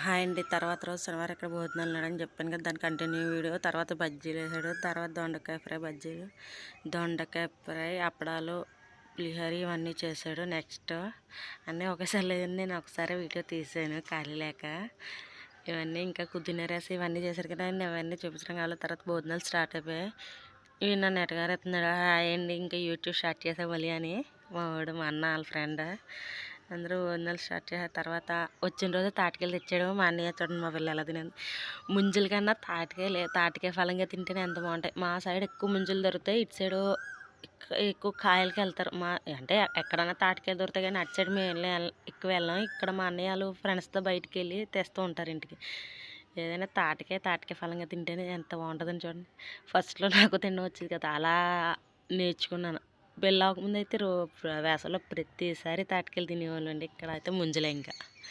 Hi అండి. తర్వాత రోజు శనివారం ఇక్కడ భోజనాలు ఉన్నాడని చెప్పాను కదా, దాని కంటిన్యూ వీడియో. తర్వాత బజ్జీలు వేసాడు, తర్వాత దొండకాయ ఫ్రై, బజ్జీలు, దొండకాయ ఫ్రై, అప్పడాలు, పులిహోర ఇవన్నీ చేశాడు. నెక్స్ట్ అన్నీ ఒకేసారి లేదని నేను ఒకసారి వీడియో తీసాను ఖాళీ లేక. ఇవన్నీ ఇంకా కుదిన రేసి ఇవన్నీ చేశారు కదా, అవన్నీ చూపించడం కావాలి. తర్వాత భోజనాలు స్టార్ట్ అయిపోయాయి. ఇవి నన్ను ఎటగారు ఎత్తున్నాడు, హాయ్ అండి ఇంకా యూట్యూబ్ స్టార్ట్ చేసే మళ్ళీ అని మా వాడు, మా అన్న వాళ్ళ ఫ్రెండ్ అందరూ భోజనాలు స్టార్ట్ చేశారు. తర్వాత వచ్చిన రోజు తాటికాయలు తెచ్చాడు మా అన్నయ్య. చూడండి మా పిల్లలు అది నేను ముంజుల కన్నా తాటికాయ ఫలంగా తింటేనే ఎంత బాగుంటాయి. మా సైడ్ ఎక్కువ ముంజులు దొరుకుతాయి, ఇటు సైడు ఎక్కువ కాయలకి వెళ్తారు. అంటే ఎక్కడైనా తాటికాయలు దొరుకుతాయి కానీ అటు సైడ్ మేము ఎక్కువ వెళ్ళాం. ఇక్కడ మా అన్నయ్య వాళ్ళు ఫ్రెండ్స్తో బయటికి వెళ్ళి తెస్తూ ఉంటారు ఇంటికి. ఏదైనా తాటికాయ ఫలంగా తింటేనే ఎంత బాగుంటుందని చూడండి. ఫస్ట్లో నాకు తినడం వచ్చేది కదా, అలా నేర్చుకున్నాను. పెళ్ళి అవ్వకముందు అయితే వేసవిలో ప్రతిసారి తాటికాయలు తినేవాళ్ళు అండి. ఇక్కడ అయితే ముంజలే ఇంకా.